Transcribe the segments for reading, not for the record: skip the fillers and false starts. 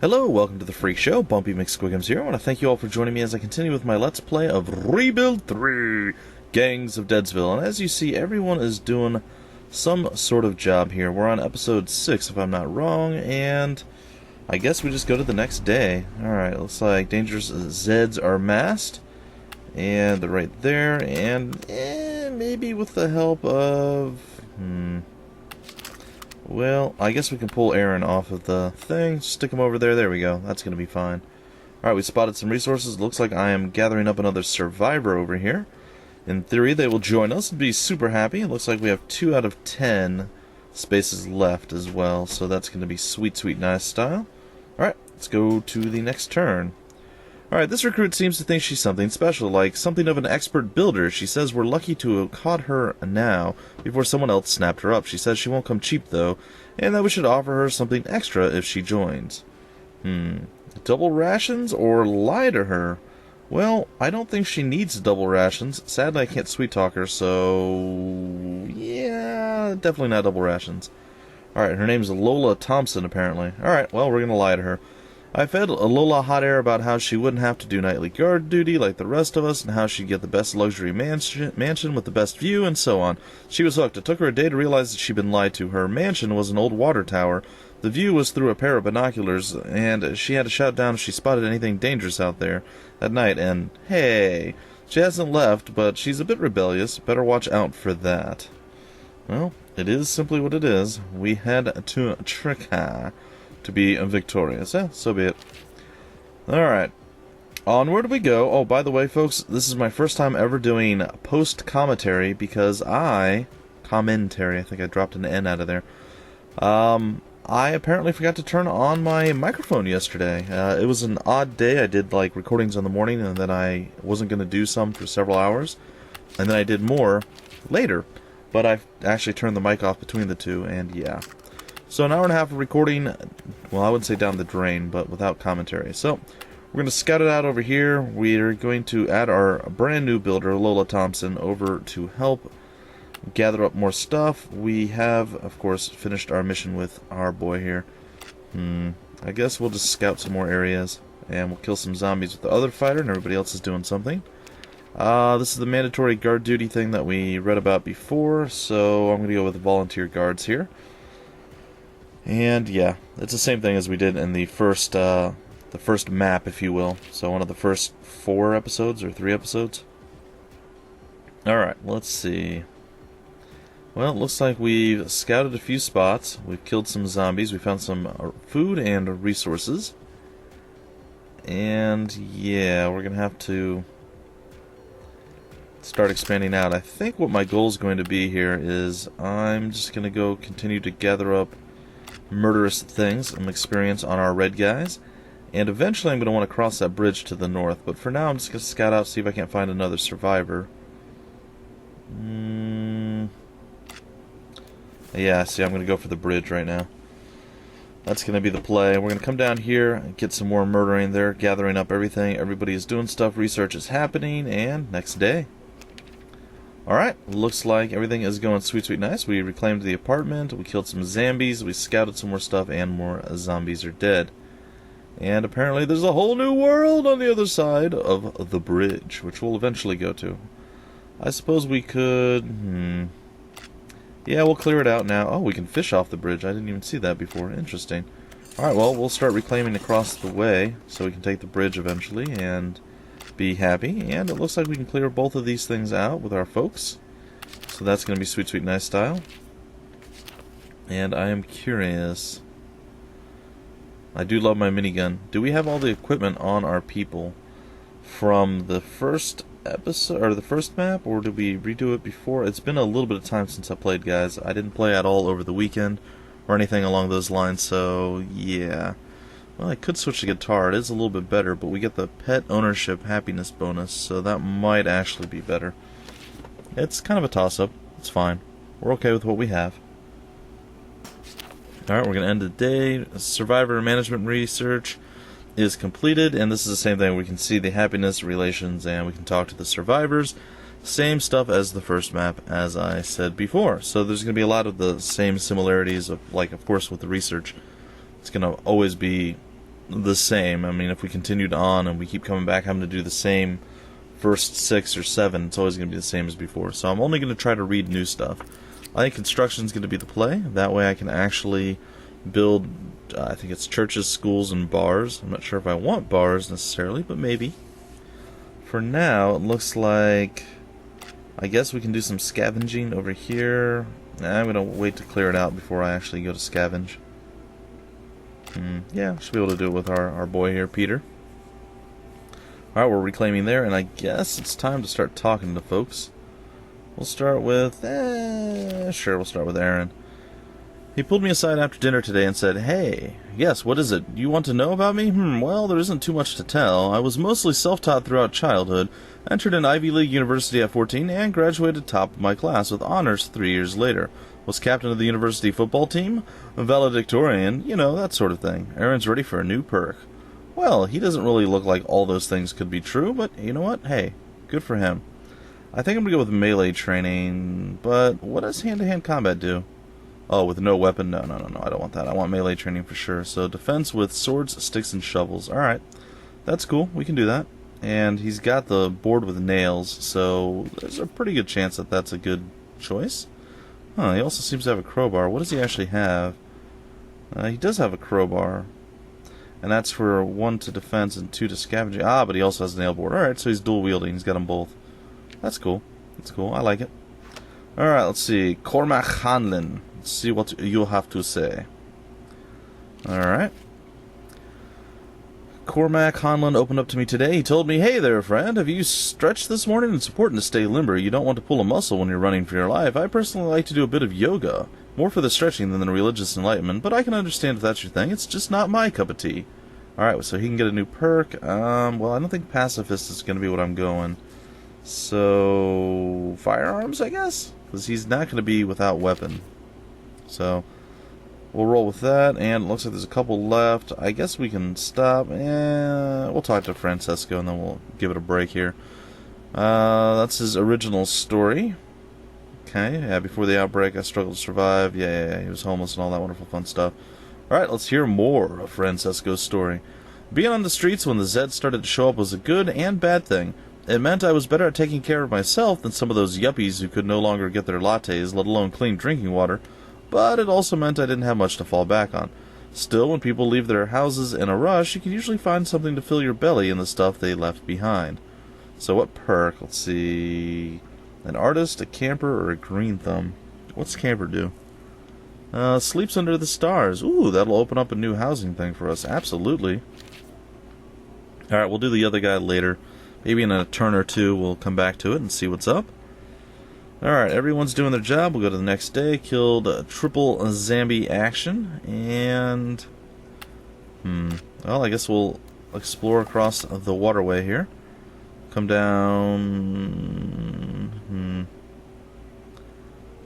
Hello, welcome to the Freak Show. Bumpy McSquigums here. I want to thank you all for joining me as I continue with my Let's Play of Rebuild 3 Gangs of Deadsville. And as you see, everyone is doing some sort of job here. We're on episode 6, if I'm not wrong, and I guess we just go to the next day. Alright, looks like dangerous Zeds are massed, and they're right there, and maybe with the help of... Well, I guess we can pull Aaron off of the thing, stick him over there, there we go, that's going to be fine. Alright, we spotted some resources. Looks like I am gathering up another survivor over here. In theory, they will join us and be super happy. It looks like we have 2 out of 10 spaces left as well, so that's going to be sweet, sweet, nice style. Alright, let's go to the next turn. Alright, this recruit seems to think she's something special, like something of an expert builder. She says we're lucky to have caught her now, before someone else snapped her up. She says she won't come cheap, though, and that we should offer her something extra if she joins. Double rations or lie to her? Well, I don't think she needs double rations. Sadly, I can't sweet-talk her, so... yeah, definitely not double rations. Alright, her name's Lola Thompson, apparently. Alright, well, we're gonna lie to her. I fed Lola hot air about how she wouldn't have to do nightly guard duty like the rest of us, and how she'd get the best luxury mansion with the best view, and so on. She was hooked. It took her a day to realize that she'd been lied to. Her mansion was an old water tower. The view was through a pair of binoculars, and she had to shout down if she spotted anything dangerous out there at night, and hey, she hasn't left, but she's a bit rebellious. Better watch out for that. Well, it is simply what it is. We had to trick her to be victorious. Yeah, so be it. Alright. Onward we go. Oh, by the way, folks, this is my first time ever doing post-commentary because commentary, I think I dropped an N out of there. I apparently forgot to turn on my microphone yesterday. It was an odd day. I did, like, recordings in the morning, and then I wasn't going to do some for several hours. And then I did more later. But I actually turned the mic off between the two, and yeah. So an hour and a half of recording, well, I wouldn't say down the drain, but without commentary. So we're going to scout it out over here. We're going to add our brand new builder, Lola Thompson, over to help gather up more stuff. We have, of course, finished our mission with our boy here. I guess we'll just scout some more areas, and we'll kill some zombies with the other fighter, and everybody else is doing something. This is the mandatory guard duty thing that we read about before, so I'm going to go with the volunteer guards here. And yeah, it's the same thing as we did in the first map, if you will. So one of the first 4 episodes or 3 episodes. Alright, let's see. Well, it looks like we've scouted a few spots. We've killed some zombies. We found some food and resources. And yeah, we're going to have to start expanding out. I think what my goal is going to be here is I'm just going to go continue to gather up murderous things, some experience on our red guys, and eventually I'm going to want to cross that bridge to the north, but for now I'm just going to scout out, see if I can't find another survivor. Yeah, see, I'm going to go for the bridge right now. That's going to be the play. We're going to come down here and get some more murdering there, gathering up everything. Everybody is doing stuff, research is happening, and next day. Alright, looks like everything is going sweet, sweet, nice. We reclaimed the apartment, we killed some zombies, we scouted some more stuff, and more zombies are dead. And apparently there's a whole new world on the other side of the bridge, which we'll eventually go to. I suppose we could... Yeah, we'll clear it out now. Oh, we can fish off the bridge. I didn't even see that before. Interesting. Alright, well, we'll start reclaiming across the way, so we can take the bridge eventually, and be happy, and it looks like we can clear both of these things out with our folks, so that's going to be sweet, sweet, nice style. And I am curious, I do love my minigun. Do we have all the equipment on our people from the first episode, or the first map, or did we redo it before? It's been a little bit of time since I played, guys. I didn't play at all over the weekend, or anything along those lines, so yeah. Well, I could switch to guitar. It is a little bit better, but we get the pet ownership happiness bonus, so that might actually be better. It's kind of a toss-up. It's fine. We're okay with what we have. Alright, we're going to end the day. Survivor management research is completed, and this is the same thing. We can see the happiness relations, and we can talk to the survivors. Same stuff as the first map, as I said before. So there's going to be a lot of the same similarities, of, like, of course, with the research. It's going to always be the same. I mean, if we continued on and we keep coming back having to do the same first 6 or 7, it's always going to be the same as before. So I'm only going to try to read new stuff. I think construction is going to be the play. That way I can actually build, I think it's churches, schools, and bars. I'm not sure if I want bars necessarily, but maybe. For now, it looks like, I guess we can do some scavenging over here. I'm going to wait to clear it out before I actually go to scavenge. Yeah, should be able to do it with our boy here, Peter. Alright, we're reclaiming there, and I guess it's time to start talking to folks. We'll start with, sure, we'll start with Aaron. He pulled me aside after dinner today and said, "Hey, yes, what is it? You want to know about me? Well, there isn't too much to tell. I was mostly self-taught throughout childhood, entered an Ivy League university at 14, and graduated top of my class with honors 3 years later. Was captain of the university football team, valedictorian, you know, that sort of thing. Aaron's ready for a new perk." Well, he doesn't really look like all those things could be true, but you know what? Hey, good for him. I think I'm going to go with melee training, but what does hand-to-hand combat do? Oh, with no weapon? No, I don't want that. I want melee training for sure. So defense with swords, sticks, and shovels. Alright, that's cool. We can do that. And he's got the board with nails, so there's a pretty good chance that that's a good choice. Huh, he also seems to have a crowbar. What does he actually have? He does have a crowbar. And that's for 1 to defense and 2 to scavenging. Ah, but he also has a nail board. Alright, so he's dual wielding. He's got them both. That's cool. That's cool. I like it. Alright, let's see. Cormac Hanlon. Let's see what you'll have to say. Alright. Cormac Hanlon opened up to me today. He told me, "Hey there, friend. Have you stretched this morning? It's important to stay limber. You don't want to pull a muscle when you're running for your life. I personally like to do a bit of yoga. More for the stretching than the religious enlightenment, but I can understand if that's your thing. It's just not my cup of tea." Alright, so he can get a new perk. Well, I don't think pacifist is going to be what I'm going. So, firearms, I guess? Because he's not going to be without weapon. So, we'll roll with that, and it looks like there's a couple left. I guess we can stop, and we'll talk to Francesco, and then we'll give it a break here. That's his original story. Okay, yeah, before the outbreak, I struggled to survive. Yeah, he was homeless and all that wonderful fun stuff. Alright, let's hear more of Francesco's story. Being on the streets when the Zeds started to show up was a good and bad thing. It meant I was better at taking care of myself than some of those yuppies who could no longer get their lattes, let alone clean drinking water. But it also meant I didn't have much to fall back on. Still, when people leave their houses in a rush, you can usually find something to fill your belly in the stuff they left behind. So what perk? Let's see. An artist, a camper, or a green thumb? What's camper do? Sleeps under the stars. Ooh, that'll open up a new housing thing for us. Absolutely. Alright, we'll do the other guy later. Maybe in a turn or two we'll come back to it and see what's up. Alright, everyone's doing their job. We'll go to the next day. Killed triple zombie action. And... well, I guess we'll explore across the waterway here. Come down...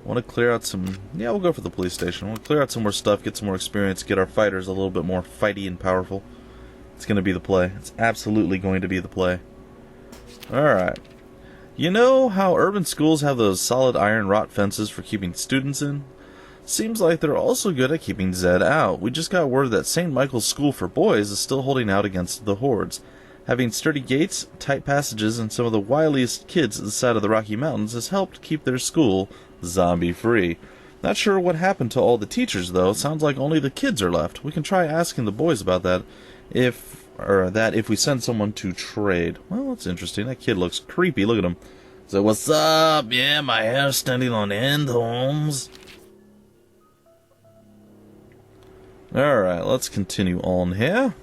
want to clear out some... Yeah, we'll go for the police station. We'll clear out some more stuff, get some more experience, get our fighters a little bit more fighty and powerful. It's going to be the play. It's absolutely going to be the play. Alright. You know how urban schools have those solid iron wrought fences for keeping students in? Seems like they're also good at keeping Zed out. We just got word that St. Michael's School for Boys is still holding out against the hordes. Having sturdy gates, tight passages, and some of the wiliest kids at the side of the Rocky Mountains has helped keep their school zombie-free. Not sure what happened to all the teachers, though. Sounds like only the kids are left. We can try asking the boys about that if we send someone to trade. Well, that's interesting. That kid looks creepy. Look at him. So, what's up? Yeah, my hair's standing on end, Holmes. Alright, let's continue on here.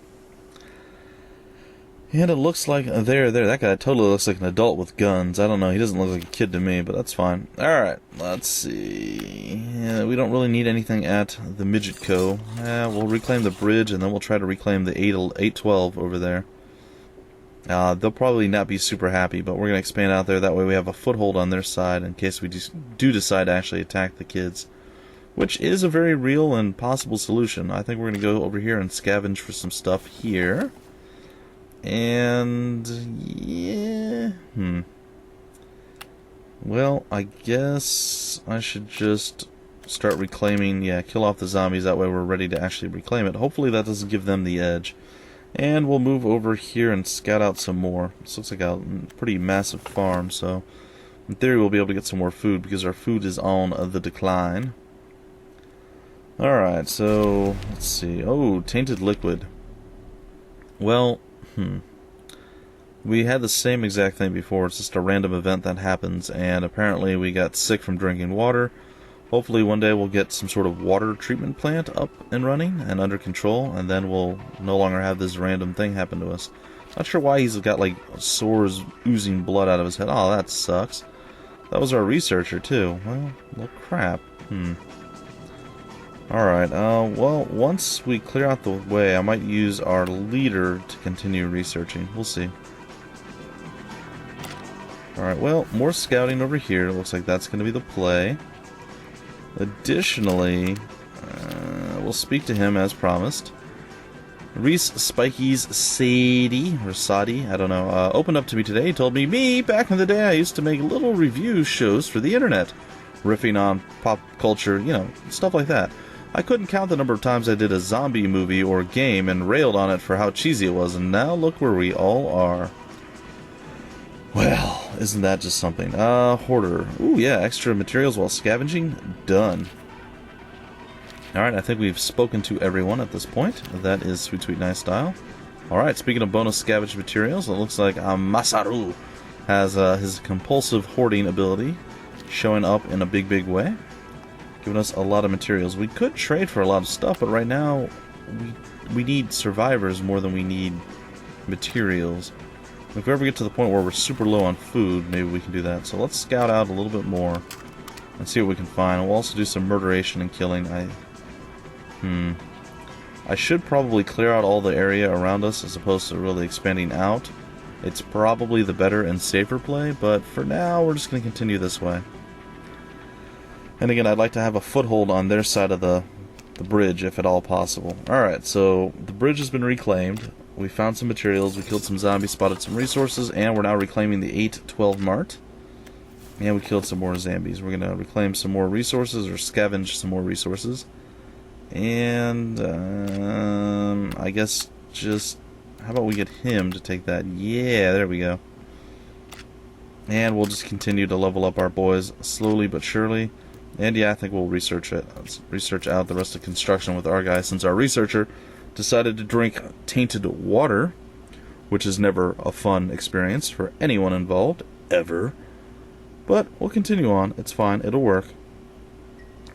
And it looks like... there, that guy totally looks like an adult with guns. I don't know, he doesn't look like a kid to me, but that's fine. Alright, let's see... Yeah, we don't really need anything at the Midget Co. We'll reclaim the bridge, and then we'll try to reclaim the 812 over there. They'll probably not be super happy, but we're going to expand out there. That way we have a foothold on their side in case we do decide to actually attack the kids. Which is a very real and possible solution. I think we're going to go over here and scavenge for some stuff here. And... yeah... Well, I guess I should just start reclaiming... yeah, kill off the zombies. That way we're ready to actually reclaim it. Hopefully that doesn't give them the edge. And we'll move over here and scout out some more. This looks like a pretty massive farm, so in theory we'll be able to get some more food because our food is on the decline. Alright, so let's see. Oh, tainted liquid. Well, we had the same exact thing before. It's just a random event that happens, and apparently we got sick from drinking water. Hopefully one day we'll get some sort of water treatment plant up and running and under control, and then we'll no longer have this random thing happen to us. Not sure why he's got like sores oozing blood out of his head. Oh, that sucks. That was our researcher too. Well crap. Alright, well, once we clear out the way, I might use our leader to continue researching. We'll see. Alright, well, more scouting over here. Looks like that's going to be the play. Additionally, we'll speak to him as promised. Reese Spikey's Sadie, I don't know, opened up to me today. He told me, back in the day I used to make little review shows for the internet, riffing on pop culture, you know, stuff like that. I couldn't count the number of times I did a zombie movie or game and railed on it for how cheesy it was, and now look where we all are. Well, isn't that just something? Hoarder. Ooh, yeah, extra materials while scavenging. Done. Alright, I think we've spoken to everyone at this point. That is sweet, sweet, nice style. Alright, speaking of bonus scavenge materials, it looks like Masaru has his compulsive hoarding ability showing up in a big, big way. Giving us a lot of materials. We could trade for a lot of stuff, but right now we need survivors more than we need materials. If we ever get to the point where we're super low on food, maybe we can do that. So let's scout out a little bit more and see what we can find. We'll also do some murderation and killing. I should probably clear out all the area around us as opposed to really expanding out. It's probably the better and safer play, but for now we're just going to continue this way. And again, I'd like to have a foothold on their side of the bridge if at all possible. Alright, so the bridge has been reclaimed. We found some materials, we killed some zombies, spotted some resources, and we're now reclaiming the 812 Mart. And we killed some more zombies. We're going to reclaim some more resources, or scavenge some more resources. And, I guess just, how about we get him to take that? Yeah, there we go. And we'll just continue to level up our boys slowly but surely. And yeah, I think we'll research it. Let's research out the rest of construction with our guy, since our researcher decided to drink tainted water, which is never a fun experience for anyone involved, ever. But we'll continue on. It's fine. It'll work.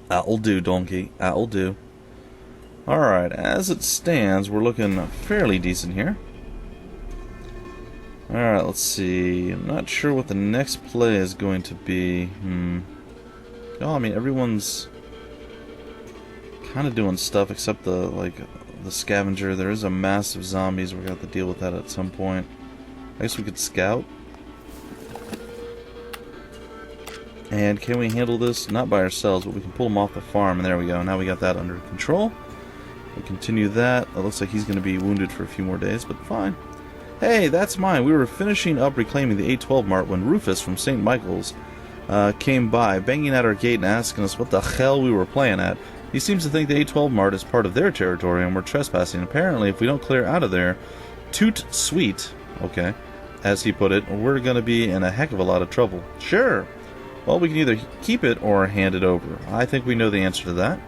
That'll do, donkey. That'll do. Alright, as it stands, we're looking fairly decent here. Alright, let's see. I'm not sure what the next play is going to be. Oh, I mean, everyone's kind of doing stuff except the scavenger. There is a massive zombies. We're going to have to deal with that at some point. I guess we could scout. And can we handle this? Not by ourselves, but we can pull them off the farm. And there we go. Now we got that under control. We'll continue that. It looks like he's going to be wounded for a few more days, but fine. Hey, that's mine. We were finishing up reclaiming the 812 Mart when Rufus from St. Michael's came by, banging at our gate and asking us what the hell we were playing at. He seems to think the 812 Mart is part of their territory and we're trespassing. Apparently, if we don't clear out of there, toot sweet, okay, as he put it, we're going to be in a heck of a lot of trouble. Sure. Well, we can either keep it or hand it over. I think we know the answer to that.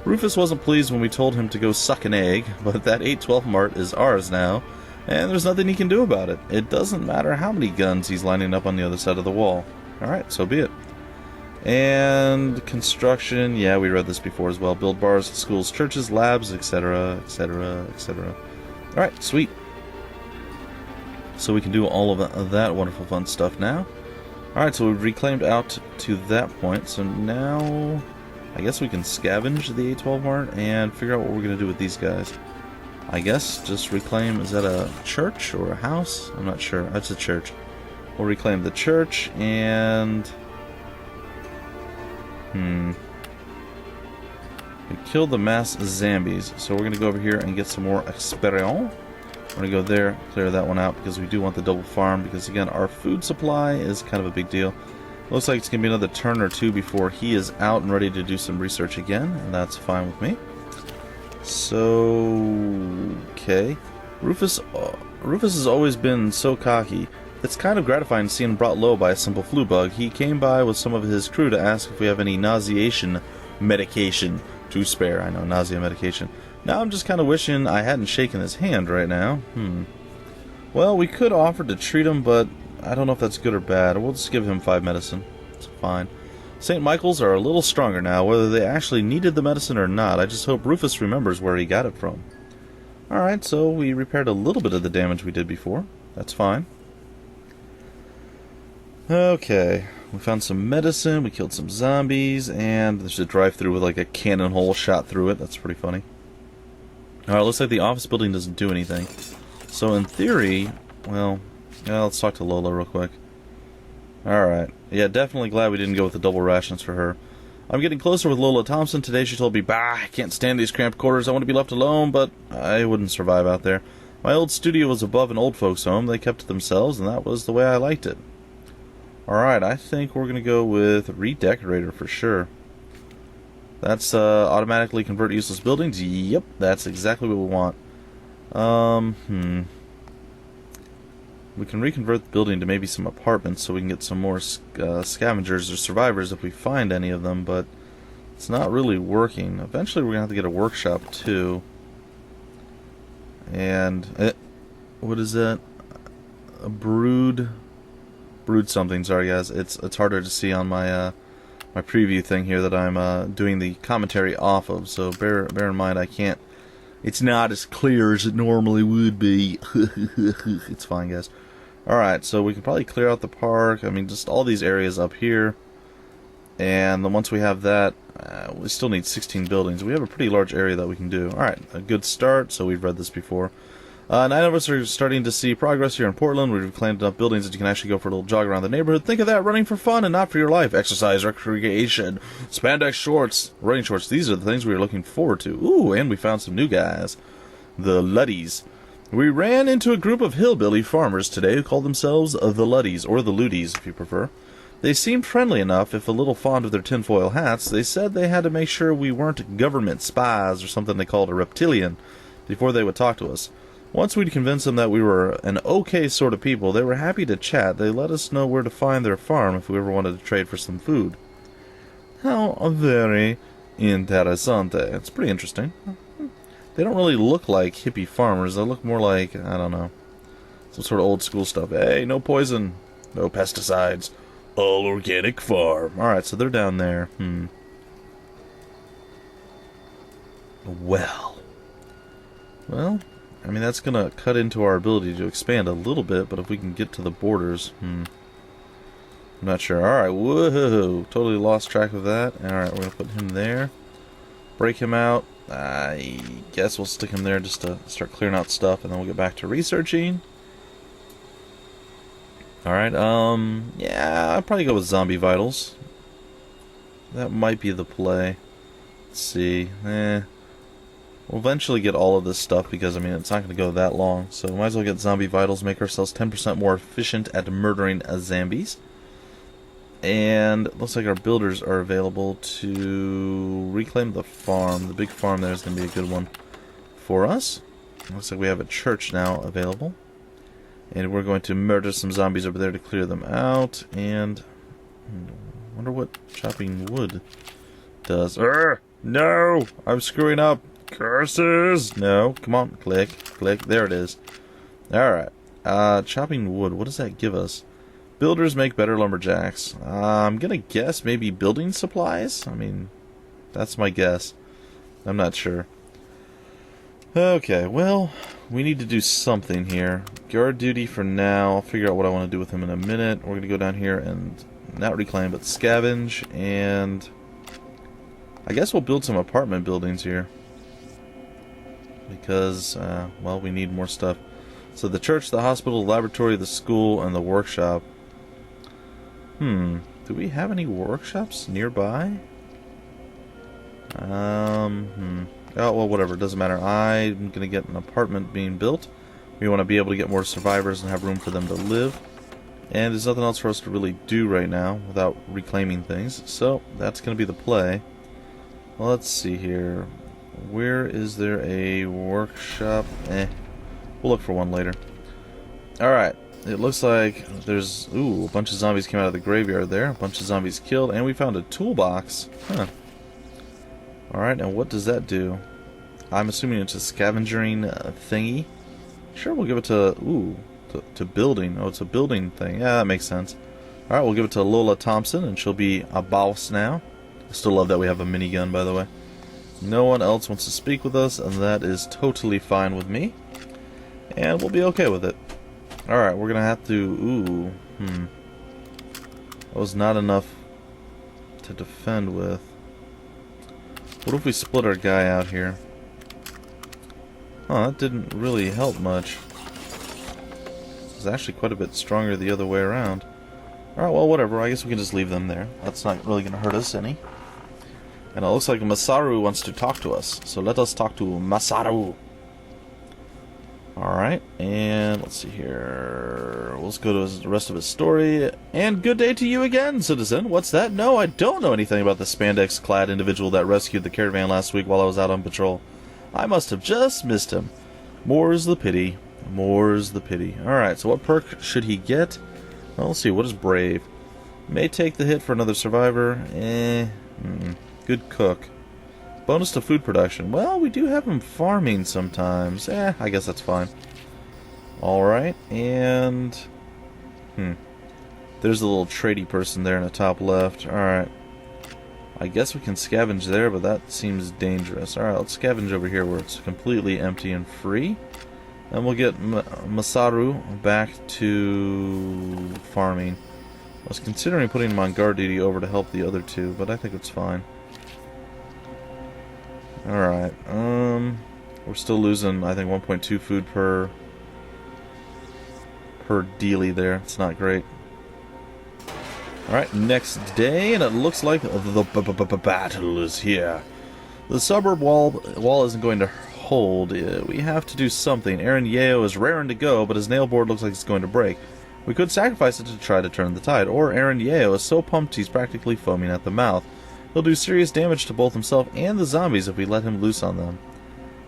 Rufus wasn't pleased when we told him to go suck an egg, but that 812 Mart is ours now, and there's nothing he can do about it. It doesn't matter how many guns he's lining up on the other side of the wall. Alright, so be it. And construction, yeah, we read this before as well. Build bars, schools, churches, labs, etc., etc., etc. Alright, sweet. So we can do all of that wonderful fun stuff now. Alright, so we've reclaimed out to that point. So now, I guess we can scavenge the 812 Mart and figure out what we're going to do with these guys. I guess just reclaim, is that a church or a house? I'm not sure. That's a church. We'll reclaim the church and... We killed the mass zombies, so we're going to go over here and get some more experience. We're going to go there, clear that one out, because we do want the double farm, because again, our food supply is kind of a big deal. Looks like it's going to be another turn or two before he is out and ready to do some research again, and that's fine with me. So, okay. Rufus has always been so cocky. It's kind of gratifying to see him brought low by a simple flu bug. He came by with some of his crew to ask if we have any nauseation medication to spare. I know, nausea medication. Now I'm just kind of wishing I hadn't shaken his hand right now. Well, we could offer to treat him, but I don't know if that's good or bad. We'll just give him 5 medicine. It's fine. St. Michael's are a little stronger now, whether they actually needed the medicine or not. I just hope Rufus remembers where he got it from. Alright, so we repaired a little bit of the damage we did before. That's fine. Okay, we found some medicine, we killed some zombies, and there's a drive-thru with like a cannon hole shot through it. That's pretty funny. Alright, looks like the office building doesn't do anything. So in theory, well, yeah, let's talk to Lola real quick. Alright, yeah, definitely glad we didn't go with the double rations for her. I'm getting closer with Lola Thompson. Today she told me, bah, I can't stand these cramped quarters, I want to be left alone, but I wouldn't survive out there. My old studio was above an old folks' home, they kept to themselves, and that was the way I liked it. Alright, I think we're going to go with Redecorator for sure. That's automatically convert useless buildings. Yep, that's exactly what we want. We can reconvert the building to maybe some apartments so we can get some more scavengers or survivors if we find any of them, but it's not really working. Eventually we're going to have to get a workshop too. And, what is that? A brood something, sorry guys. It's harder to see on my my preview thing here that I'm doing the commentary off of, so bear in mind I can't, it's not as clear as it normally would be. It's fine, guys. Alright, so we can probably clear out the park. I mean, just all these areas up here. And then once we have that, we still need 16 buildings. We have a pretty large area that we can do. Alright, a good start. So we've read this before. 9 of us are starting to see progress here in Portland. We've reclaimed enough buildings that you can actually go for a little jog around the neighborhood. Think of that, running for fun and not for your life. Exercise, recreation, spandex shorts, running shorts. These are the things we were looking forward to. Ooh, and we found some new guys. The Luddies. We ran into a group of hillbilly farmers today who called themselves the Luddies, or the Ludies if you prefer. They seemed friendly enough, if a little fond of their tinfoil hats. They said they had to make sure we weren't government spies or something they called a reptilian before they would talk to us. Once we'd convinced them that we were an okay sort of people, they were happy to chat. They let us know where to find their farm if we ever wanted to trade for some food. How very interessante. It's pretty interesting. They don't really look like hippie farmers. They look more like, I don't know, some sort of old school stuff. Hey, no poison, no pesticides, all organic farm. Alright, so they're down there. Well, I mean, that's going to cut into our ability to expand a little bit, but if we can get to the borders, I'm not sure. Alright, whoa, totally lost track of that. Alright, we're going to put him there. Break him out. I guess we'll stick him there just to start clearing out stuff, and then we'll get back to researching. Alright, yeah, I'll probably go with zombie vitals. That might be the play. Let's see. We'll eventually get all of this stuff because, I mean, it's not going to go that long. So we might as well get zombie vitals, make ourselves 10% more efficient at murdering zombies. And it looks like our builders are available to reclaim the farm. The big farm there is going to be a good one for us. Looks like we have a church now available. And we're going to murder some zombies over there to clear them out. And I wonder what chopping wood does. No! I'm screwing up. Curses! No, come on, click, there it is. Alright, chopping wood, what does that give us? Builders make better lumberjacks. I'm gonna guess maybe building supplies? I mean, that's my guess. I'm not sure. Okay, well, we need to do something here. Guard duty for now. I'll figure out what I want to do with him in a minute. We're gonna go down here and not reclaim, but scavenge, and I guess we'll build some apartment buildings here. Because, well, we need more stuff. So the church, the hospital, the laboratory, the school, and the workshop. Do we have any workshops nearby? Oh, well, whatever, it doesn't matter. I'm going to get an apartment being built. We want to be able to get more survivors and have room for them to live. And there's nothing else for us to really do right now without reclaiming things. So, that's going to be the play. Well, let's see here. Where is there a workshop? We'll look for one later. Alright, it looks like there's... Ooh, a bunch of zombies came out of the graveyard there. A bunch of zombies killed, and we found a toolbox. Huh. Alright, and what does that do? I'm assuming it's a scavenging thingy. Sure, we'll give it to... Ooh, to building. Oh, it's a building thing. Yeah, that makes sense. Alright, we'll give it to Lola Thompson, and she'll be a boss now. I still love that we have a minigun, by the way. No one else wants to speak with us, and that is totally fine with me. And we'll be okay with it. Alright, we're gonna have to... Ooh, That was not enough to defend with. What if we split our guy out here? Oh, that didn't really help much. It was actually quite a bit stronger the other way around. Alright, well, whatever. I guess we can just leave them there. That's not really gonna hurt us any. And it looks like Masaru wants to talk to us. So let us talk to Masaru. Alright, and let's see here. Let's go to the rest of his story. And good day to you again, citizen. What's that? No, I don't know anything about the spandex-clad individual that rescued the caravan last week while I was out on patrol. I must have just missed him. More's the pity. More's the pity. Alright, so what perk should he get? Well, let's see. What is brave? May take the hit for another survivor. Good cook. Bonus to food production. Well, we do have him farming sometimes. I guess that's fine. Alright, and... There's a little tradey person there in the top left. Alright. I guess we can scavenge there, but that seems dangerous. Alright, let's scavenge over here where it's completely empty and free. And we'll get Masaru back to farming. I was considering putting him on guard duty over to help the other two, but I think it's fine. Alright, we're still losing, I think, 1.2 food per dealie there. It's not great. Alright, next day, and it looks like the battle is here. The suburb wall isn't going to hold. We have to do something. Aaron Yeo is raring to go, but his nail board looks like it's going to break. We could sacrifice it to try to turn the tide, or Aaron Yeo is so pumped he's practically foaming at the mouth. He'll do serious damage to both himself and the zombies if we let him loose on them.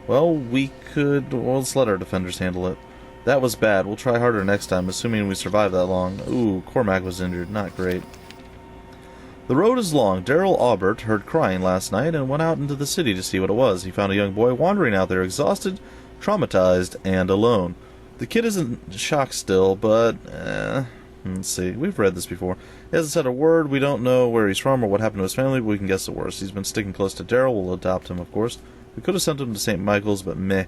Well, let's let our defenders handle it. That was bad. We'll try harder next time, assuming we survive that long. Ooh, Cormac was injured. Not great. The road is long. Daryl Aubert heard crying last night and went out into the city to see what it was. He found a young boy wandering out there, exhausted, traumatized, and alone. The kid is in shock still, but... let's see. We've read this before. He hasn't said a word. We don't know where he's from or what happened to his family, but we can guess the worst. He's been sticking close to Daryl. We'll adopt him, of course. We could have sent him to St. Michael's, but meh.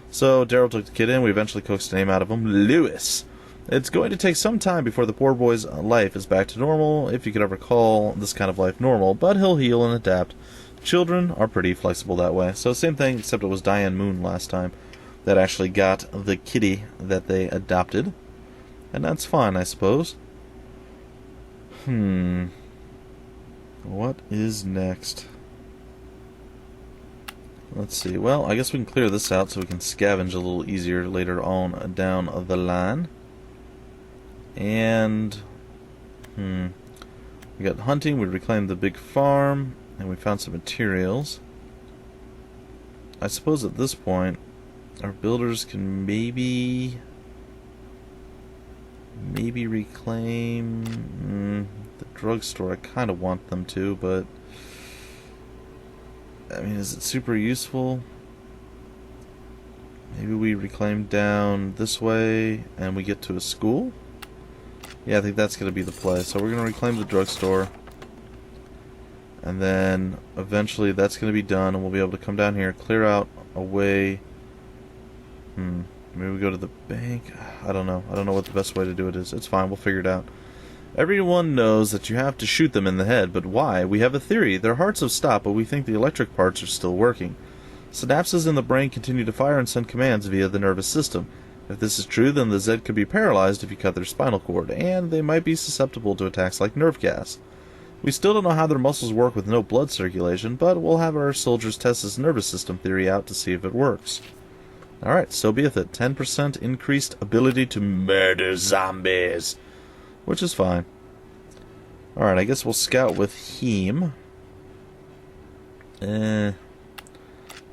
So Daryl took the kid in. We eventually coaxed a name out of him. Lewis. It's going to take some time before the poor boy's life is back to normal, if you could ever call this kind of life normal, but he'll heal and adapt. Children are pretty flexible that way. So same thing, except it was Diane Moon last time that actually got the kitty that they adopted. And that's fine, I suppose. What is next? Let's see. Well, I guess we can clear this out so we can scavenge a little easier later on down the line. And... we got hunting, we reclaimed the big farm, and we found some materials. I suppose at this point, our builders can maybe reclaim the drugstore. I kind of want them to, but I mean, is it super useful? Maybe we reclaim down this way and we get to a school? Yeah, I think that's going to be the play. So we're going to reclaim the drugstore, and then eventually that's going to be done and we'll be able to come down here, clear out a way. Maybe we go to the bank. I don't know. I don't know what the best way to do it is. It's fine. We'll figure it out. Everyone knows that you have to shoot them in the head, but why? We have a theory. Their hearts have stopped, but we think the electric parts are still working. Synapses in the brain continue to fire and send commands via the nervous system. If this is true, then the Zed could be paralyzed if you cut their spinal cord, and they might be susceptible to attacks like nerve gas. We still don't know how their muscles work with no blood circulation, but we'll have our soldiers test this nervous system theory out to see if it works. Alright, so beeth it. 10% increased ability to murder zombies. Which is fine. Alright, I guess we'll scout with Hmmmm. I'll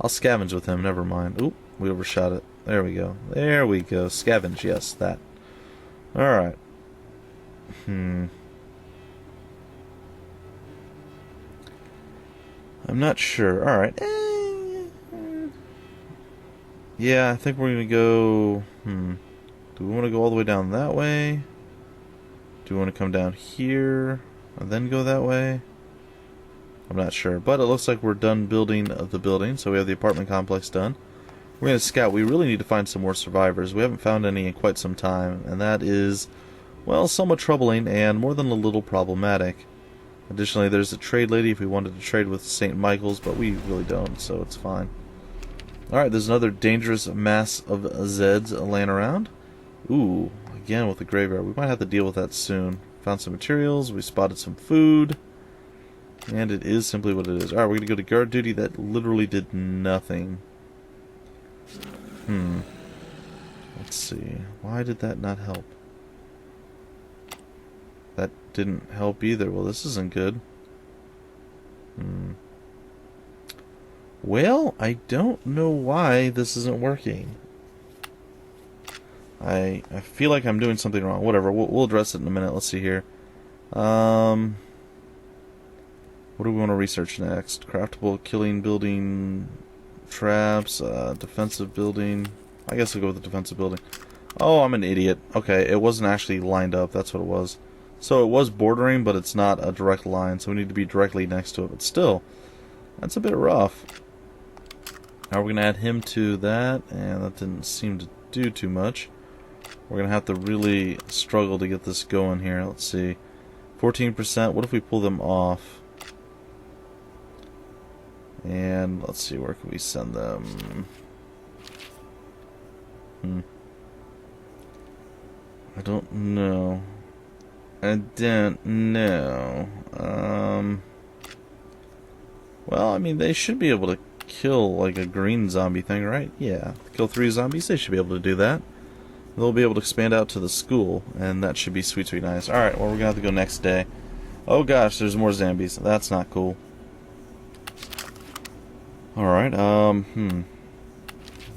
scavenge with him, never mind. Oop, we overshot it. There we go. There we go. Scavenge, yes, that. Alright. I'm not sure. Alright. Yeah, I think we're gonna go... Do we want to go all the way down that way? Do we want to come down here and then go that way? I'm not sure. But it looks like we're done building the building, so we have the apartment complex done. We're going to scout. We really need to find some more survivors. We haven't found any in quite some time, and that is, well, somewhat troubling and more than a little problematic. Additionally, there's a trade lady if we wanted to trade with St. Michael's, but we really don't, so it's fine. Alright, there's another dangerous mass of Zeds laying around. Ooh, again with the graveyard. We might have to deal with that soon. Found some materials, we spotted some food, and it is simply what it is. Alright, we're going to go to guard duty. That literally did nothing. Let's see. Why did that not help? That didn't help either. Well, this isn't good. Well, I don't know why this isn't working. I feel like I'm doing something wrong. Whatever, we'll address it in a minute. Let's see here. What do we want to research next? Craftable killing building traps, defensive building. I guess we'll go with the defensive building. Oh, I'm an idiot. Okay, it wasn't actually lined up. That's what it was. So it was bordering, but it's not a direct line, so we need to be directly next to it. But still, that's a bit rough. Now we're going to add him to that, and that didn't seem to do too much. We're going to have to really struggle to get this going here. Let's see. 14%. What if we pull them off? And let's see, where can we send them? I don't know. I don't know. Well, I mean, they should be able to kill, like, a green zombie thing, right? Yeah. Kill 3 zombies, they should be able to do that. They'll be able to expand out to the school, and that should be sweet, sweet nice. Alright, well, we're gonna have to go next day. Oh gosh, there's more zombies. That's not cool. Alright,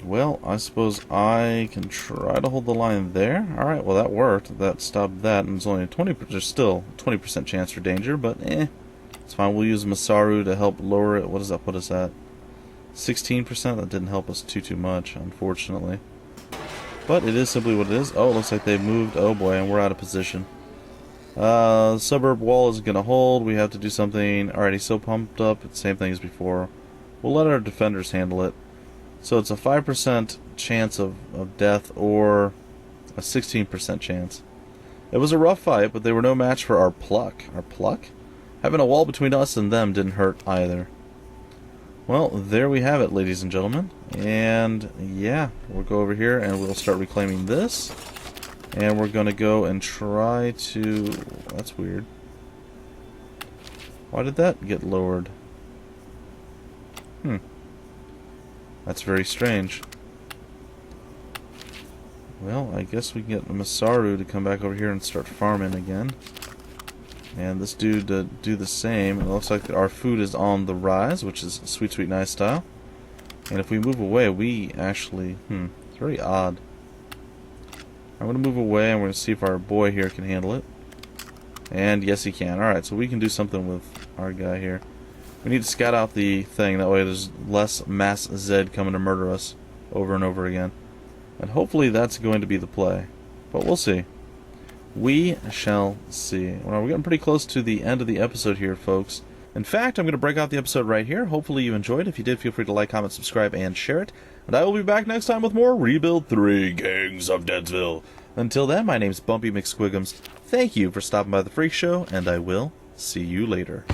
well, I suppose I can try to hold the line there. Alright, well, that worked. That stopped that, and it's only a 20%, there's still 20% chance for danger, but it's fine. We'll use Masaru to help lower it. What does that put us at? 16%? That didn't help us too much, unfortunately. But it is simply what it is. Oh, it looks like they moved. Oh boy, and we're out of position. Suburb wall isn't going to hold. We have to do something. Alright, he's so pumped up. It's the same thing as before. We'll let our defenders handle it. So it's a 5% chance of death or a 16% chance. It was a rough fight, but they were no match for our pluck. Our pluck? Having a wall between us and them didn't hurt either. Well, there we have it, ladies and gentlemen. And yeah, we'll go over here and we'll start reclaiming this. And we're going to go and try to... That's weird. Why did that get lowered? That's very strange. Well, I guess we can get Masaru to come back over here and start farming again. And this dude to do the same. It looks like our food is on the rise, which is sweet, sweet, nice style. And if we move away, we actually... it's very odd. I'm going to move away, and we're going to see if our boy here can handle it. And yes, he can. Alright, so we can do something with our guy here. We need to scout out the thing, that way there's less mass Zed coming to murder us over and over again. And hopefully that's going to be the play. But we'll see. We shall see. Well, we're getting pretty close to the end of the episode here, folks. In fact, I'm going to break out the episode right here. Hopefully you enjoyed. If you did, feel free to like, comment, subscribe, and share it. And I will be back next time with more Rebuild 3 Gangs of Deadsville. Until then, my name's Bumpy McSquigums. Thank you for stopping by the Freak Show, and I will see you later.